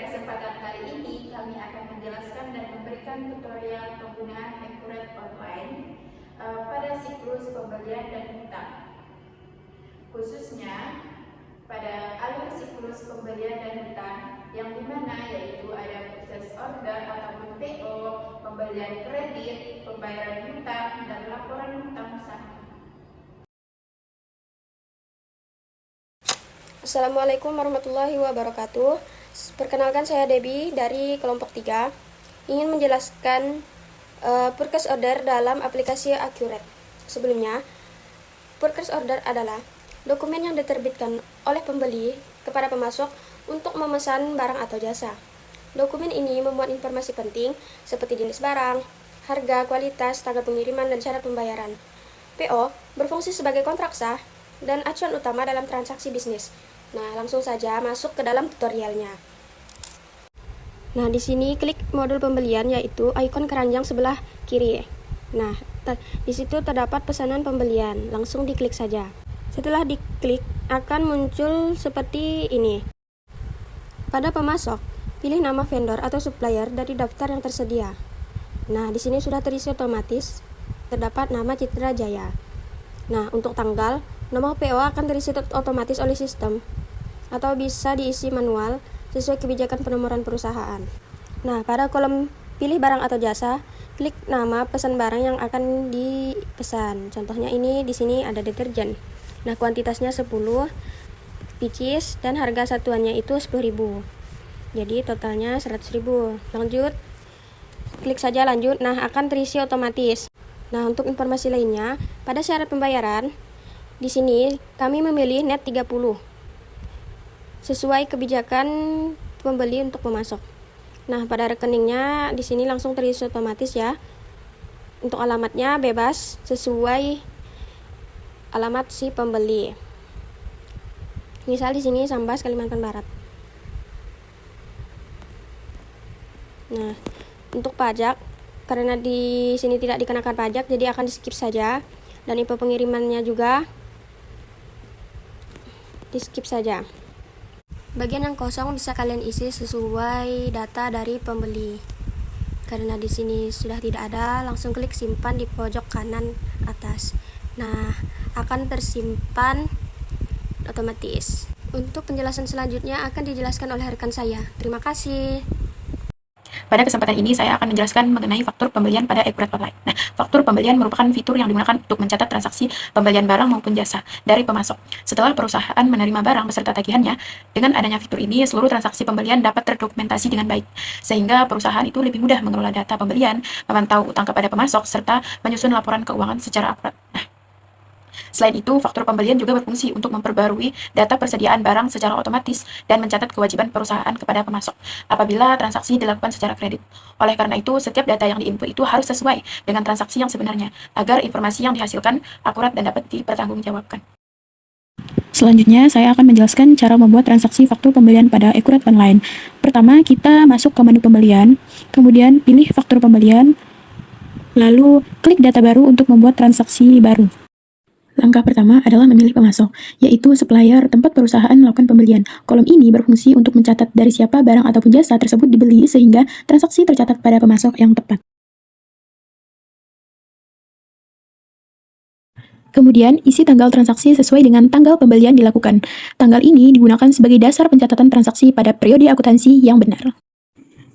kesempatan kali ini kami akan menjelaskan dan memberikan tutorial penggunaan Accurate Online pada siklus pembelian dan hutang. Khususnya pada alur siklus pembelian dan hutang yang dimana yaitu ada purchase order ataupun PO, pembelian kredit, pembayaran hutang, dan laporan hutang usaha. Assalamualaikum warahmatullahi wabarakatuh. Perkenalkan, saya Debbie dari kelompok 3, ingin menjelaskan purchase order dalam aplikasi Accurate. Sebelumnya, purchase order adalah dokumen yang diterbitkan oleh pembeli kepada pemasok untuk memesan barang atau jasa. Dokumen ini memuat informasi penting seperti jenis barang, harga, kualitas, tanggal pengiriman, dan syarat pembayaran. PO berfungsi sebagai kontrak sah dan acuan utama dalam transaksi bisnis. Nah, langsung saja masuk ke dalam tutorialnya. Nah, di sini klik modul pembelian, yaitu ikon keranjang sebelah kiri. Nah, di situ terdapat pesanan pembelian. Langsung diklik saja. Setelah diklik, akan muncul seperti ini. Pada pemasok, pilih nama vendor atau supplier dari daftar yang tersedia. Nah, di sini sudah terisi otomatis. Terdapat nama Citra Jaya. Nah, untuk tanggal, nomor PO akan terisi otomatis oleh sistem atau bisa diisi manual sesuai kebijakan penomoran perusahaan. Nah, pada kolom pilih barang atau jasa, klik nama pesan barang yang akan dipesan. Contohnya ini di sini ada deterjen. Nah, kuantitasnya 10 pieces dan harga satuannya itu 10.000. Jadi totalnya 100.000. Lanjut. Klik saja lanjut. Nah, akan terisi otomatis. Nah, untuk informasi lainnya, pada syarat pembayaran di sini kami memilih net 30 sesuai kebijakan pembeli untuk pemasok. Nah, pada rekeningnya di sini langsung terisi otomatis ya. Untuk alamatnya bebas sesuai alamat si pembeli. Misal di sini Sambas, Kalimantan Barat. Nah, untuk pajak, karena di sini tidak dikenakan pajak, jadi akan di-skip saja. Dan info pengirimannya juga di-skip saja. Bagian yang kosong bisa kalian isi sesuai data dari pembeli. Karena di sini sudah tidak ada, langsung klik simpan di pojok kanan atas. Nah, akan tersimpan otomatis. Untuk penjelasan selanjutnya akan dijelaskan oleh rekan saya. Terima kasih. Pada kesempatan ini saya akan menjelaskan mengenai faktur pembelian pada Accurate Online. Nah, faktur pembelian merupakan fitur yang digunakan untuk mencatat transaksi pembelian barang maupun jasa dari pemasok. Setelah perusahaan menerima barang beserta tagihannya, dengan adanya fitur ini seluruh transaksi pembelian dapat terdokumentasi dengan baik, sehingga perusahaan itu lebih mudah mengelola data pembelian, memantau utang kepada pemasok, serta menyusun laporan keuangan secara akurat. Nah, selain itu, faktur pembelian juga berfungsi untuk memperbarui data persediaan barang secara otomatis dan mencatat kewajiban perusahaan kepada pemasok apabila transaksi dilakukan secara kredit. Oleh karena itu, setiap data yang diinput itu harus sesuai dengan transaksi yang sebenarnya, agar informasi yang dihasilkan akurat dan dapat dipertanggungjawabkan. Selanjutnya, saya akan menjelaskan cara membuat transaksi faktur pembelian pada Accurate Online. Pertama, kita masuk ke menu pembelian, kemudian pilih faktur pembelian, lalu klik data baru untuk membuat transaksi baru. Langkah pertama adalah memilih pemasok, yaitu supplier tempat perusahaan melakukan pembelian. Kolom ini berfungsi untuk mencatat dari siapa barang ataupun jasa tersebut dibeli sehingga transaksi tercatat pada pemasok yang tepat. Kemudian, isi tanggal transaksi sesuai dengan tanggal pembelian dilakukan. Tanggal ini digunakan sebagai dasar pencatatan transaksi pada periode akuntansi yang benar.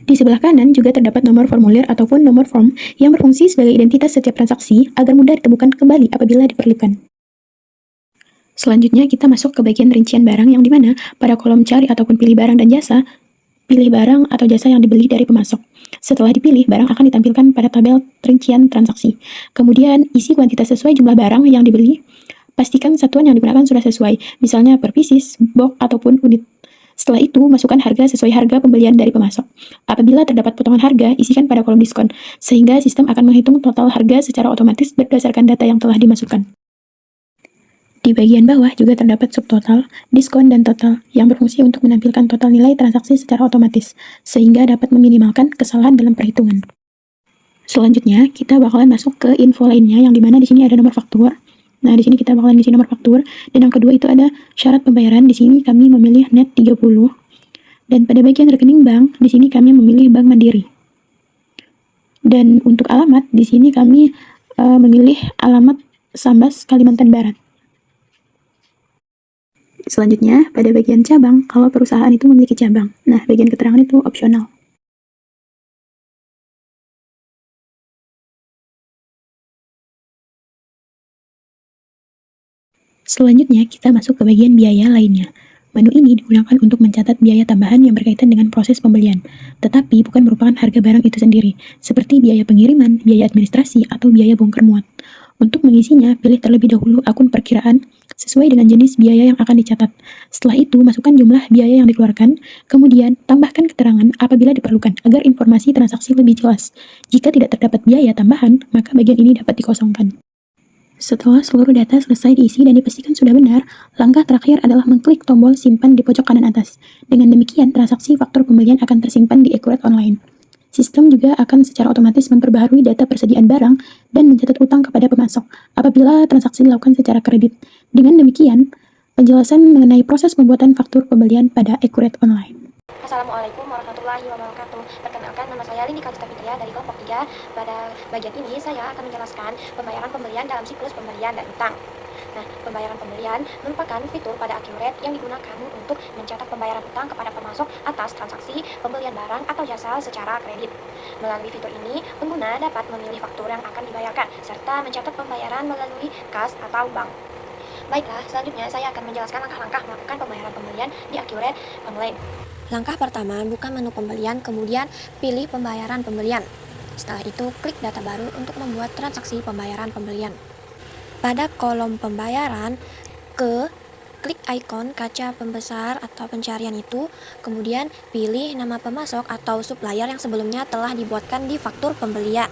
Di sebelah kanan juga terdapat nomor formulir ataupun nomor form yang berfungsi sebagai identitas setiap transaksi agar mudah ditemukan kembali apabila diperlukan. Selanjutnya kita masuk ke bagian rincian barang yang dimana pada kolom cari ataupun pilih barang dan jasa, pilih barang atau jasa yang dibeli dari pemasok. Setelah dipilih, barang akan ditampilkan pada tabel rincian transaksi. Kemudian isi kuantitas sesuai jumlah barang yang dibeli. Pastikan satuan yang digunakan sudah sesuai, misalnya per pieces, box, ataupun unit. Setelah itu, masukkan harga sesuai harga pembelian dari pemasok. Apabila terdapat potongan harga, isikan pada kolom diskon, sehingga sistem akan menghitung total harga secara otomatis berdasarkan data yang telah dimasukkan. Di bagian bawah juga terdapat subtotal, diskon, dan total yang berfungsi untuk menampilkan total nilai transaksi secara otomatis, sehingga dapat meminimalkan kesalahan dalam perhitungan. Selanjutnya, kita bakalan masuk ke info lainnya yang dimana di sini ada nomor faktur. Nah, di sini kita bakalan isi nomor faktur, dan yang kedua itu ada syarat pembayaran. Di sini kami memilih net 30. Dan pada bagian rekening bank, di sini kami memilih Bank Mandiri. Dan untuk alamat, di sini kami memilih alamat Sambas, Kalimantan Barat. Selanjutnya, pada bagian cabang, kalau perusahaan itu memiliki cabang. Nah, bagian keterangan itu opsional. Selanjutnya, kita masuk ke bagian biaya lainnya. Menu ini digunakan untuk mencatat biaya tambahan yang berkaitan dengan proses pembelian, tetapi bukan merupakan harga barang itu sendiri, seperti biaya pengiriman, biaya administrasi, atau biaya bongkar muat. Untuk mengisinya, pilih terlebih dahulu akun perkiraan sesuai dengan jenis biaya yang akan dicatat. Setelah itu, masukkan jumlah biaya yang dikeluarkan, kemudian tambahkan keterangan apabila diperlukan agar informasi transaksi lebih jelas. Jika tidak terdapat biaya tambahan, maka bagian ini dapat dikosongkan. Setelah seluruh data selesai diisi dan dipastikan sudah benar, langkah terakhir adalah mengklik tombol simpan di pojok kanan atas. Dengan demikian, transaksi faktur pembelian akan tersimpan di Accurate Online. Sistem juga akan secara otomatis memperbaharui data persediaan barang dan mencatat utang kepada pemasok apabila transaksi dilakukan secara kredit. Dengan demikian, penjelasan mengenai proses pembuatan faktur pembelian pada Accurate Online. Assalamualaikum warahmatullahi wabarakatuh. Perkenalkan, nama saya Lindi Kalista Fitria dari kelompok 3. Pada bagian ini saya akan menjelaskan pembayaran pembelian dalam siklus pembelian dan utang. Nah, pembayaran pembelian merupakan fitur pada Accurate yang digunakan untuk mencatat pembayaran utang kepada pemasok atas transaksi pembelian barang atau jasa secara kredit. Melalui fitur ini, pengguna dapat memilih faktur yang akan dibayarkan serta mencatat pembayaran melalui kas atau bank. Baiklah, selanjutnya saya akan menjelaskan langkah-langkah melakukan pembayaran pembelian di Accurate Online. Langkah pertama, buka menu pembelian, kemudian pilih pembayaran pembelian. Setelah itu, klik data baru untuk membuat transaksi pembayaran pembelian. Pada kolom pembayaran, klik ikon kaca pembesar atau pencarian itu, kemudian pilih nama pemasok atau supplier yang sebelumnya telah dibuatkan di faktur pembelian.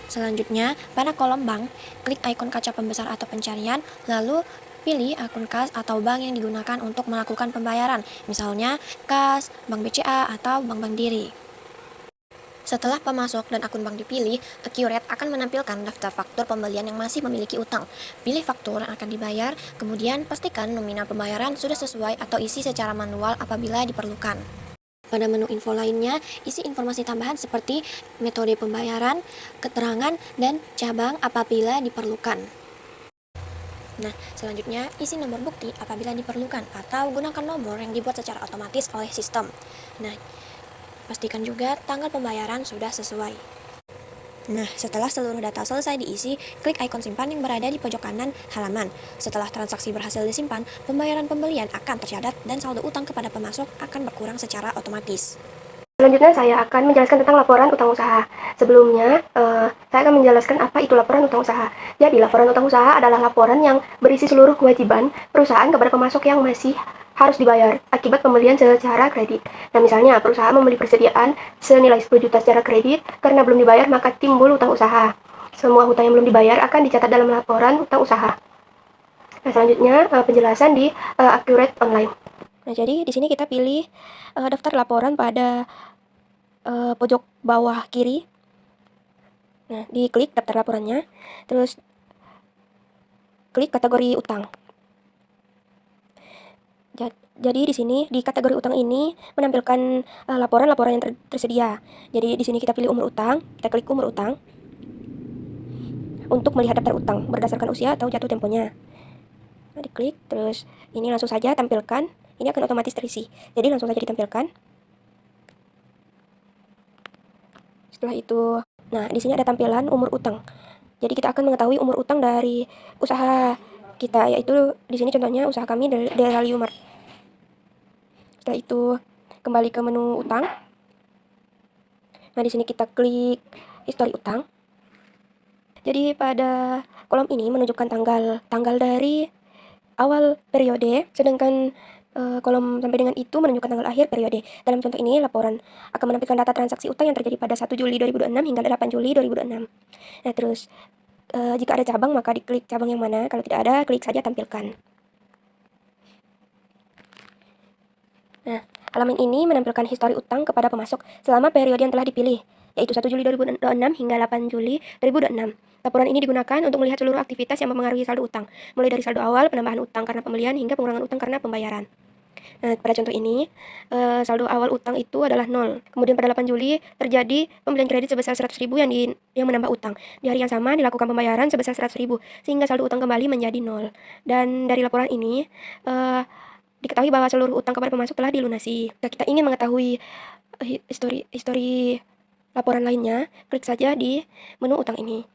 Selanjutnya, pada kolom bank, klik ikon kaca pembesar atau pencarian, lalu pilih akun kas atau bank yang digunakan untuk melakukan pembayaran, misalnya kas, Bank BCA, atau Bank Mandiri. Setelah pemasok dan akun bank dipilih, Accurate akan menampilkan daftar faktur pembelian yang masih memiliki utang. Pilih faktur yang akan dibayar, kemudian pastikan nominal pembayaran sudah sesuai atau isi secara manual apabila diperlukan. Pada menu info lainnya, isi informasi tambahan seperti metode pembayaran, keterangan, dan cabang apabila diperlukan. Nah, selanjutnya isi nomor bukti apabila diperlukan atau gunakan nomor yang dibuat secara otomatis oleh sistem. Nah, pastikan juga tanggal pembayaran sudah sesuai. Nah, setelah seluruh data selesai diisi, klik ikon simpan yang berada di pojok kanan halaman. Setelah transaksi berhasil disimpan, pembayaran pembelian akan tercatat dan saldo utang kepada pemasok akan berkurang secara otomatis. Selanjutnya saya akan menjelaskan tentang laporan utang usaha. Sebelumnya, saya akan menjelaskan apa itu laporan utang usaha. Jadi, laporan utang usaha adalah laporan yang berisi seluruh kewajiban perusahaan kepada pemasok yang masih harus dibayar akibat pembelian secara kredit. Nah, misalnya perusahaan membeli persediaan senilai 10 juta secara kredit, karena belum dibayar maka timbul utang usaha. Semua hutang yang belum dibayar akan dicatat dalam laporan utang usaha. Nah, selanjutnya penjelasan di Accurate Online. Nah, jadi di sini kita pilih daftar laporan pada pojok bawah kiri. Nah, diklik daftar laporannya, terus klik kategori utang. Jadi di sini di kategori utang ini menampilkan laporan-laporan yang tersedia. Jadi di sini kita pilih umur utang, kita klik umur utang untuk melihat daftar utang berdasarkan usia atau jatuh temponya. Nah, diklik, terus ini langsung saja tampilkan. Ini akan otomatis terisi. Jadi langsung saja ditampilkan. Setelah itu, nah di sini ada tampilan umur utang. Jadi kita akan mengetahui umur utang dari usaha kita, yaitu di sini contohnya usaha kami dari Mart. Setelah itu kembali ke menu utang. Nah, di sini kita klik histori utang. Jadi pada kolom ini menunjukkan tanggal dari awal periode, sedangkan kolom sampai dengan itu menunjukkan tanggal akhir periode. Dalam contoh ini, laporan akan menampilkan data transaksi utang yang terjadi pada 1 Juli 2026 hingga 8 Juli 2026. Nah, terus jika ada cabang, maka diklik cabang yang mana. Kalau tidak ada, klik saja tampilkan. Nah, halaman ini menampilkan histori utang kepada pemasok selama periode yang telah dipilih, yaitu 1 Juli 2026 hingga 8 Juli 2026. Laporan ini digunakan untuk melihat seluruh aktivitas yang mempengaruhi saldo utang, mulai dari saldo awal, penambahan utang karena pembelian, hingga pengurangan utang karena pembayaran. Nah, pada contoh ini, saldo awal utang itu adalah 0. Kemudian pada 8 Juli terjadi pembelian kredit sebesar 100.000 yang menambah utang. Di hari yang sama dilakukan pembayaran sebesar 100.000 sehingga saldo utang kembali menjadi 0. Dan dari laporan ini diketahui bahwa seluruh utang kepada pemasok telah dilunasi. Jika kita ingin mengetahui histori laporan lainnya, klik saja di menu utang ini.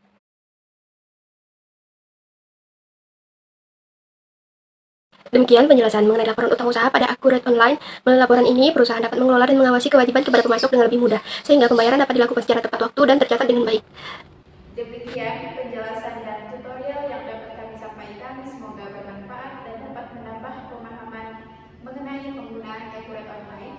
Demikian penjelasan mengenai laporan utang usaha pada Accurate Online. Melalui laporan ini, perusahaan dapat mengelola dan mengawasi kewajiban kepada pemasok dengan lebih mudah, sehingga pembayaran dapat dilakukan secara tepat waktu dan tercatat dengan baik. Demikian penjelasan dan tutorial yang dapat kami sampaikan. Semoga bermanfaat dan dapat menambah pemahaman mengenai penggunaan Accurate Online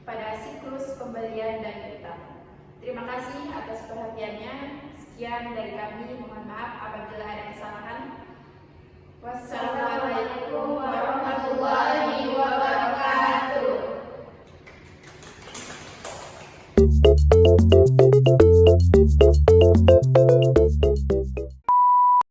pada siklus pembelian dan utang. Terima kasih atas perhatiannya. Sekian dari kami. Mohon maaf apabila ada kesalahan. Wassalamualaikum warahmatullahi wabarakatuh.